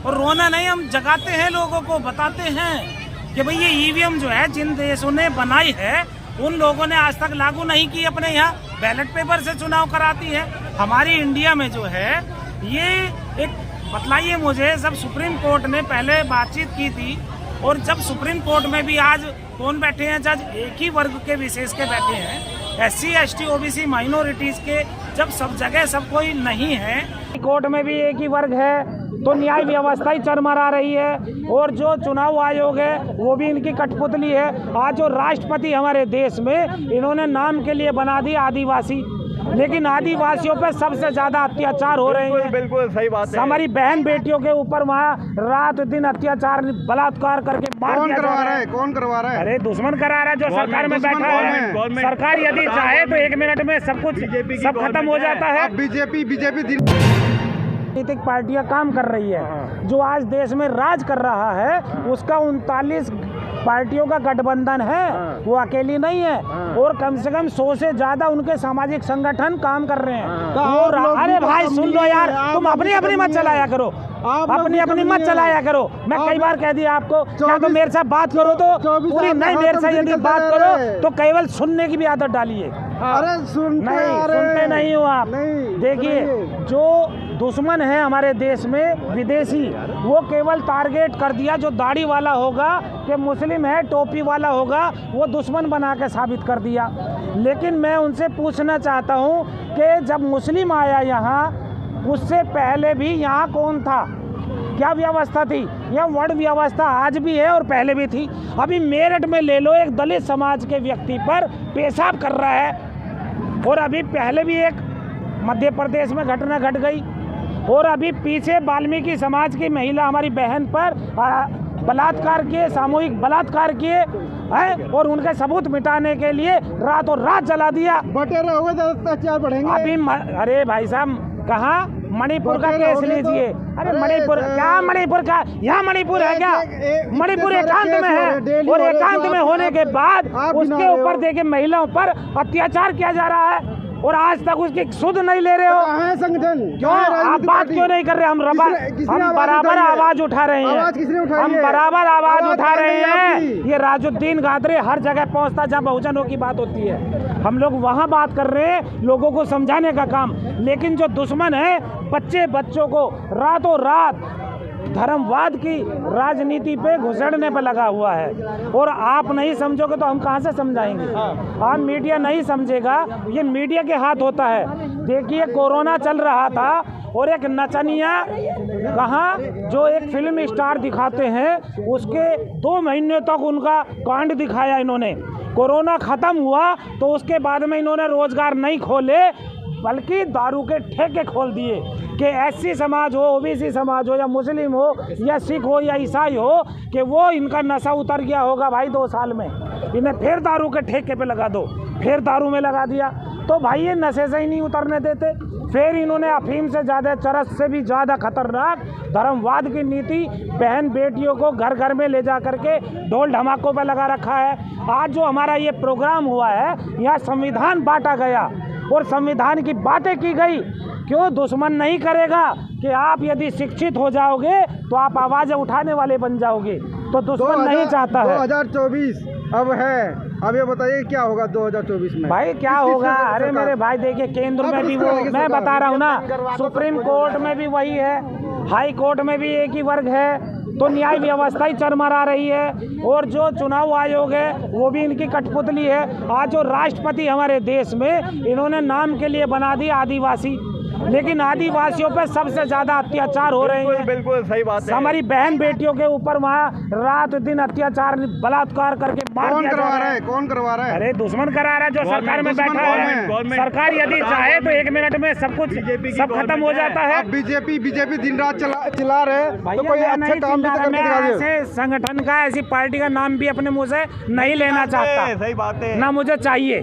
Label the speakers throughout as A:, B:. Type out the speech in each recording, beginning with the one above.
A: और रोना नहीं, हम जगाते हैं, लोगों को बताते हैं कि भाई ये ईवीएम जो है जिन देशों ने बनाई है उन लोगों ने आज तक लागू नहीं की अपने यहाँ, बैलेट पेपर से चुनाव कराती है। हमारी इंडिया में जो है ये एक बतलाइए मुझे, जब सुप्रीम कोर्ट ने पहले बातचीत की थी और जब सुप्रीम कोर्ट में भी आज कौन बैठे हैं जज, एक ही वर्ग के विशेष के बैठे हैं, SC ST OBC माइनॉरिटीज के, जब सब जगह सब कोई नहीं है, कोर्ट में भी एक ही वर्ग है तो न्याय व्यवस्था ही चरमरा रही है। और जो चुनाव आयोग है वो भी इनकी कठपुतली है। आज जो राष्ट्रपति हमारे देश में इन्होंने नाम के लिए बना दी आदिवासी, लेकिन आदिवासियों पे सबसे ज्यादा अत्याचार हो रहे हैं।
B: बिल्कुल सही बात है।
A: हमारी बहन बेटियों के ऊपर वहाँ रात दिन अत्याचार बलात्कार करके मार दिया जा रहा है।
B: कौन करवा रहा है?
A: अरे दुश्मन करा रहा है जो सरकार में बैठा है। सरकार यदि चाहे तो 1 मिनट में सब कुछ सब खत्म हो जाता है।
B: बीजेपी
A: राजनीतिक पार्टियां काम कर रही है, जो आज देश में राज कर रहा है उसका 39 पार्टियों का गठबंधन है, वो अकेली नहीं है। और कम से कम 100 से ज्यादा उनके सामाजिक संगठन काम कर रहे हैं। अरे भाई सुन लो यार, तुम अपनी अपनी मत चलाया करो, अपनी अपनी मत चलाया करो। मैं कई बार कह दिया आपको, क्या तो मेरे साथ बात करो तो पूरी नहीं, मेरे साथ यदि बात करो तो केवल सुनने की भी आदत डालिए।
B: अरे
A: सुनते नहीं हो आप। देखिए, जो दुश्मन है हमारे देश में विदेशी, वो केवल टारगेट कर दिया जो दाढ़ी वाला होगा कि मुस्लिम है, टोपी वाला होगा, वो दुश्मन बना के साबित कर दिया। लेकिन मैं उनसे पूछना चाहता हूँ कि जब मुस्लिम आया यहाँ, उससे पहले भी यहाँ कौन था, क्या व्यवस्था थी? यह वर्ण व्यवस्था आज भी है और पहले भी थी। अभी मेरठ में ले लो, एक दलित समाज के व्यक्ति पर पेशाब कर रहा है, और अभी पहले भी एक मध्य प्रदेश में घटना घट गई, और अभी पीछे वाल्मीकि समाज की महिला हमारी बहन पर बलात्कार किए, सामूहिक बलात्कार किए हैं, और उनके सबूत मिटाने के लिए रातों रात जला दिया।
B: बटेरा हुए तो अत्याचार बढ़ेंगे।
A: अभी अरे भाई साहब, कहाँ मणिपुर का केस लीजिए। अरे मणिपुर क्या, मणिपुर का यहाँ मणिपुर है क्या? मणिपुर एकांत में है, और एकांत में होने के बाद उसके ऊपर देखिए महिलाओं पर अत्याचार किया जा रहा है, और आज तक उसकी सुध नहीं ले रहे हो।
B: संगठन
A: क्यों आप बात क्यों नहीं कर रहे? हम बराबर आवाज उठा रहे हैं, हम बराबर आवाज उठा रहे हैं। ये राजुद्दीन गादरे हर जगह पहुंचता जहाँ बहुजनों की बात होती है, हम लोग वहाँ बात कर रहे हैं, लोगों को समझाने का काम। लेकिन जो दुश्मन है बच्चों को रातों रात धर्मवाद की राजनीति पे घुसड़ने पे लगा हुआ है, और आप नहीं समझोगे तो हम कहाँ से समझाएंगे? आप मीडिया नहीं समझेगा, ये मीडिया के हाथ होता है। देखिए, कोरोना चल रहा था और एक नचनिया कहाँ, जो एक फिल्म स्टार दिखाते हैं, उसके 2 महीने तक उनका कांड दिखाया इन्होंने। कोरोना खत्म हुआ तो उसके बाद में इन्होंने रोजगार नहीं खोले, बल्कि दारू के ठेके खोल दिए कि SC समाज हो, OBC समाज हो, या मुस्लिम हो, या सिख हो, या ईसाई हो, कि वो इनका नशा उतर गया होगा भाई 2 साल में, इन्हें फिर दारू के ठेके पे लगा दो, फिर दारू में लगा दिया। तो भाई ये नशे से ही नहीं उतरने देते। फिर इन्होंने अफीम से ज़्यादा, चरस से भी ज़्यादा खतरनाक धर्मवाद की नीति बहन बेटियों को घर घर में ले जा करके ढोल ढमाकों पर लगा रखा है। आज जो हमारा ये प्रोग्राम हुआ है, यहाँ संविधान बांटा गया और संविधान की बातें की गई। क्यों दुश्मन नहीं करेगा कि आप यदि शिक्षित हो जाओगे तो आप आवाज़ उठाने वाले बन जाओगे, तो दुश्मन नहीं चाहता है।
B: 2024 अब है, अब ये बताइए क्या होगा 2024 में?
A: भाई क्या होगा? अरे मेरे भाई देखिए, केंद्र में भी वो, मैं बता रहा हूँ ना, सुप्रीम कोर्ट में भी वही है, हाई कोर्ट में भी एक ही वर्ग है, तो न्याय व्यवस्था ही चरमरा रही है। और जो चुनाव आयोग है वो भी इनकी कठपुतली है। आज जो राष्ट्रपति हमारे देश में इन्होंने नाम के लिए बना दी आदिवासी, लेकिन आदिवासियों पे सबसे ज्यादा अत्याचार हो रहे हैं।
B: बिल्कुल सही बात है।
A: हमारी बहन बेटियों के ऊपर वहाँ रात दिन अत्याचार बलात्कार करके मार दिया जा रहा है।
B: कौन करवा रहा है?
A: अरे दुश्मन करा रहा है जो सरकार में बैठा है। सरकार यदि चाहे तो 1 मिनट में सब कुछ सब खत्म हो जाता है।
B: बीजेपी दिन रात चला रहे, तो कोई अच्छा काम भी करके दिखा दे।
A: ऐसे संगठन का, ऐसी पार्टी का नाम भी अपने मुँह से नहीं लेना चाहता।
B: सही बात है,
A: ना मुझे चाहिए।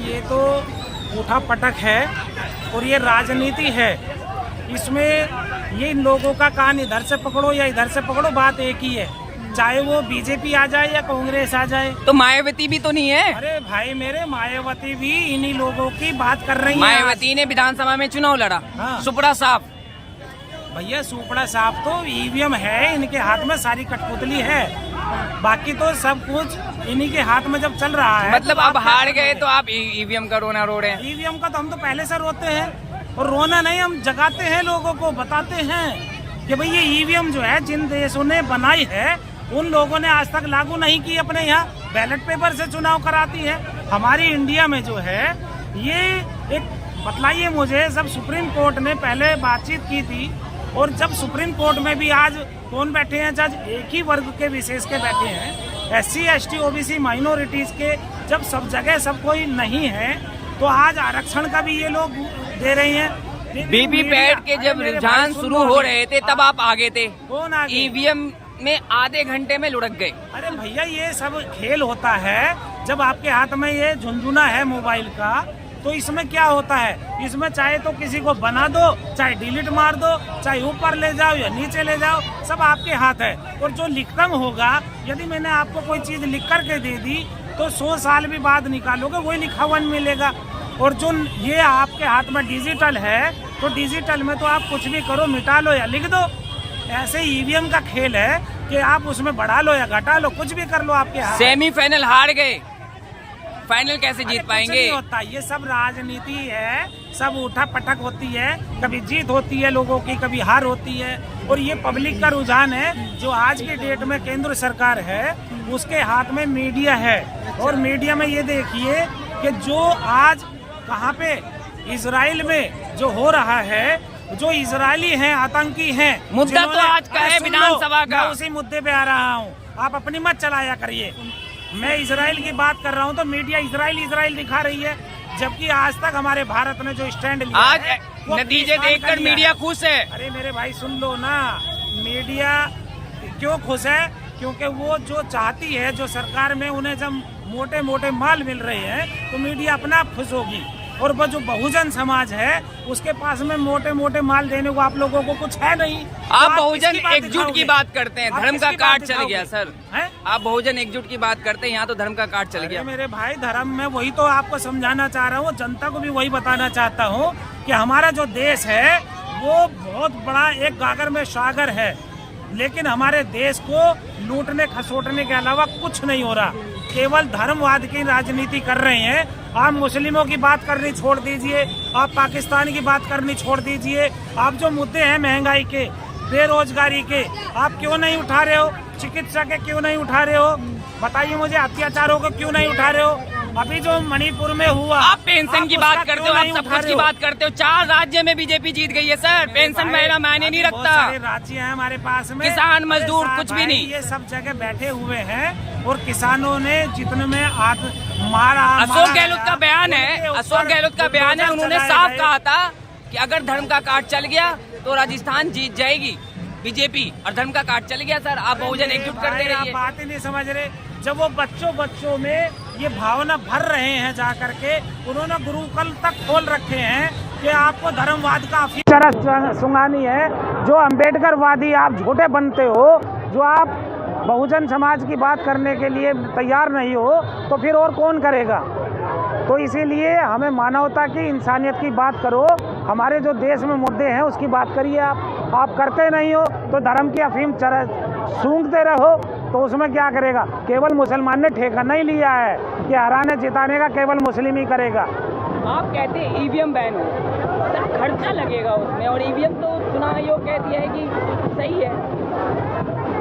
A: ये तो उठा पटक है और ये राजनीति है। इसमें ये इन लोगों का कान इधर से पकड़ो या इधर से पकड़ो, बात एक ही है, चाहे वो बीजेपी आ जाए या कांग्रेस आ जाए।
C: तो मायावती भी तो नहीं है?
A: अरे भाई मेरे, मायावती भी इन्हीं लोगों की बात कर रही है।
C: मायावती ने विधानसभा में चुनाव लड़ा,
A: हाँ।
C: सुपड़ा साफ,
A: भैया सुपड़ा साहब तो ईवीएम है, इनके हाथ में सारी कठपुतली है, बाकी तो सब कुछ इन्हीं के हाथ में जब चल रहा है।
C: मतलब अब हार गए तो आप ईवीएम का रोना रो रहे हैं?
A: ईवीएम का तो हम तो पहले से रोते हैं, और रोना नहीं, हम जगाते हैं, लोगों को बताते हैं कि भाई ये ईवीएम जो है जिन देशों ने बनाई है उन लोगों ने आज तक लागू नहीं की अपने यहाँ, बैलेट पेपर से चुनाव कराती है। हमारी इंडिया में जो है ये एक बतलाइए मुझे, सब सुप्रीम कोर्ट ने पहले बातचीत की थी, और जब सुप्रीम कोर्ट में भी आज कौन बैठे हैं जज, एक ही वर्ग के विशेष के बैठे हैं, SC ST OBC माइनॉरिटीज के, जब सब जगह सब कोई नहीं है तो आज आरक्षण का भी ये लोग दे रहे हैं।
C: वीवीपैट के जब रुझान शुरू हो रहे थे तब आप आगे थे,
A: कौन आगे?
C: ईवीएम में आधे घंटे में लुढ़क गए।
A: अरे भैया ये सब खेल होता है, जब आपके हाथ में ये झुंझुना है मोबाइल का तो इसमें क्या होता है, इसमें चाहे तो किसी को बना दो, चाहे डिलीट मार दो, चाहे ऊपर ले जाओ या नीचे ले जाओ, सब आपके हाथ है। और जो लिखतम होगा, यदि मैंने आपको कोई चीज लिख करके दे दी तो 100 साल भी बाद निकालोगे वही लिखा हुआ मिलेगा। और जो ये आपके हाथ में डिजिटल है तो डिजिटल में तो आप कुछ भी करो, मिटा लो या लिख दो। ऐसे ईवीएम का खेल है कि आप उसमें बढ़ा लो या घटा लो, कुछ भी कर लो आपके हाथ।
C: सेमीफाइनल हार गए, फाइनल कैसे जीत पाएंगे?
A: नहीं होता, ये सब राजनीति है, सब उठा पटक होती है, कभी जीत होती है लोगों की, कभी हार होती है। और ये पब्लिक का रुझान है, जो आज की डेट में केंद्र सरकार है उसके हाथ में मीडिया है। और मीडिया में ये देखिए कि जो आज कहाँ पे इजराइल में जो हो रहा है, जो इजरायली हैं, आतंकी हैं,
C: मुद्दा तो आज का है विधानसभा का,
A: मैं उसी मुद्दे पे आ रहा हूँ, आप अपनी मत चलाया करिए। मैं इजराइल की बात कर रहा हूँ तो मीडिया इजराइल दिखा रही है, जबकि आज तक हमारे भारत ने जो स्टैंड लिया
C: आज
A: है,
C: नतीजे देखकर मीडिया खुश है।
A: अरे मेरे भाई सुन लो ना, मीडिया क्यों खुश है? क्योंकि वो जो चाहती है, जो सरकार में उन्हें जब मोटे मोटे माल मिल रहे हैं तो मीडिया अपना आप खुश होगी। और वो जो बहुजन समाज है उसके पास में मोटे मोटे माल देने को आप लोगों को कुछ है नहीं।
C: आप बहुजन एकजुट की बात करते हैं, धर्म का कार्ड चल गया सर
A: है?
C: आप बहुजन एकजुट की बात करते हैं, यहाँ तो धर्म का कार्ड चल गया।
A: मेरे भाई धर्म में वही तो आपको समझाना चाह रहा हूँ, जनता को भी वही बताना चाहता हूँ कि हमारा जो देश है वो बहुत बड़ा एक गागर में सागर है, लेकिन हमारे देश को लूटने खसोटने के अलावा कुछ नहीं हो रहा, केवल धर्मवाद की राजनीति कर रहे हैं। आप मुस्लिमों की बात करनी छोड़ दीजिए, आप पाकिस्तान की बात करनी छोड़ दीजिए, आप जो मुद्दे हैं महंगाई के, बेरोजगारी के, आप क्यों नहीं उठा रहे हो? चिकित्सा के क्यों नहीं उठा रहे हो? बताइए मुझे, अत्याचारों को क्यों नहीं उठा रहे हो? अभी जो मणिपुर में हुआ,
C: आप पेंशन की बात करते हो, आप सब कुछ की बात करते हो। 4 राज्य में बीजेपी जीत गई है सर, पेंशन मेरा मायने नहीं रखता।
A: सारे राज्य हैं हमारे पास में,
C: किसान मजदूर कुछ भी नहीं,
A: ये सब जगह बैठे हुए हैं और किसानों ने जितने में मारा।
C: अशोक गहलोत का बयान है, अशोक गहलोत का बयान है, उन्होंने साफ कहा था कि अगर धर्म का कार्ड चल गया तो राजस्थान जीत जाएगी बीजेपी, और धर्म का कार्ड चल गया सर। आप बहुजन एकजुट करते रहिए।
A: आप बात ही नहीं समझ रहे, जब वो बच्चों में ये भावना भर रहे हैं जा करके, उन्होंने गुरुकुल तक खोल रखे हैं कि आपको धर्मवाद का तरह सुंगानी है। जो अम्बेडकरवादी आप झूठे बनते हो, जो आप बहुजन समाज की बात करने के लिए तैयार नहीं हो, तो फिर और कौन करेगा? तो इसीलिए हमें मानवता की, इंसानियत की बात करो, हमारे जो देश में मुद्दे हैं उसकी बात करिए। आप करते नहीं हो तो धर्म की अफीम सूंघते रहो, तो उसमें क्या करेगा? केवल मुसलमान ने ठेका नहीं लिया है कि हराने जिताने का केवल मुस्लिम ही करेगा।
C: आप कहते हैं ईवीएम बैन हो, सर खर्चा लगेगा उसमें, और ईवीएम तो चुनाव आयोग कहती है कि सही है।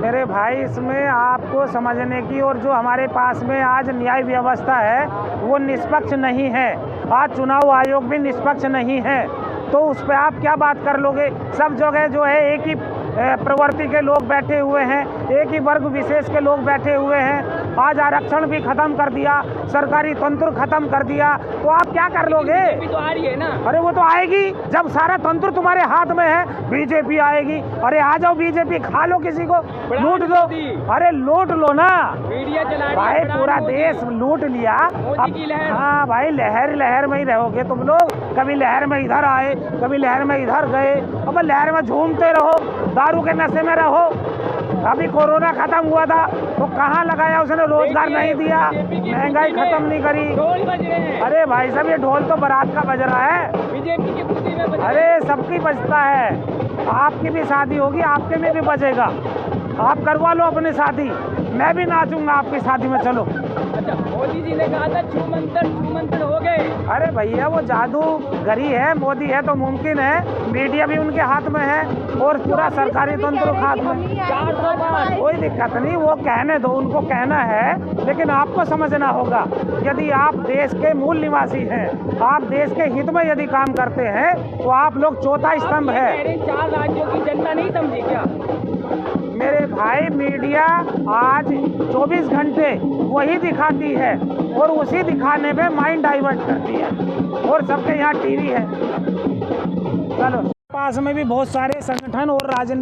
A: मेरे भाई इसमें आपको समझने की, और जो हमारे पास में आज न्याय व्यवस्था है वो निष्पक्ष नहीं है, आज चुनाव आयोग भी निष्पक्ष नहीं है, तो उस पर आप क्या बात कर लोगे? सब जगह जो है एक ही प्रवृत्ति के लोग बैठे हुए हैं, एक ही वर्ग विशेष के लोग बैठे हुए हैं। आज आरक्षण भी खत्म कर दिया, सरकारी तंत्र खत्म कर दिया, तो आप क्या कर लोगे?
C: बीजेपी तो आ रही है ना।
A: अरे वो तो आएगी, जब सारा तंत्र तुम्हारे हाथ में है बीजेपी आएगी। अरे आ जाओ बीजेपी, खा लो, किसी को लूट दो, अरे लूट लो ना
C: मीडिया चला
A: भाई, पूरा देश लूट लिया। हाँ भाई, लहर में ही रहोगे तुम लोग, कभी लहर में इधर आए, कभी लहर में इधर गए, अब लहर में झूमते रहो, दारू के नशे में रहो। अभी कोरोना खत्म हुआ था तो कहाँ लगाया उसने? रोजगार नहीं दिया, महंगाई खत्म नहीं करी। अरे भाई साहब, ये ढोल तो बारात का बज रहा है,
C: बीजेपी की खुशी में
A: अरे सबकी बजता है। आपकी भी शादी होगी, आपके में भी बजेगा। आप करवा लो अपनी शादी, मैं भी नाचूंगा आपकी शादी में। चलो।
C: अच्छा, मोदी जी ने कहा था छू मंतर हो गए। अरे
A: भैया वो जादूगरी है, मोदी है तो मुमकिन है, मीडिया भी उनके हाथ में है और पूरा सरकारी तंत्र हाथ में।
C: 400 बार
A: कोई दिक्कत नहीं, वो कहने दो, उनको कहना है, लेकिन आपको समझना होगा यदि आप देश के मूल निवासी हैं, आप देश के हित में यदि काम करते हैं तो आप लोग चौथा स्तंभ है।
C: 4 राज्यों की जनता नहीं समझी क्या?
A: मेरे भाई, मीडिया आज 24 घंटे वही दिखाती है और उसी दिखाने पे माइंड डाइवर्ट करती है और सबके यहाँ टीवी है। चलो, पास में भी बहुत सारे संगठन और राजनीति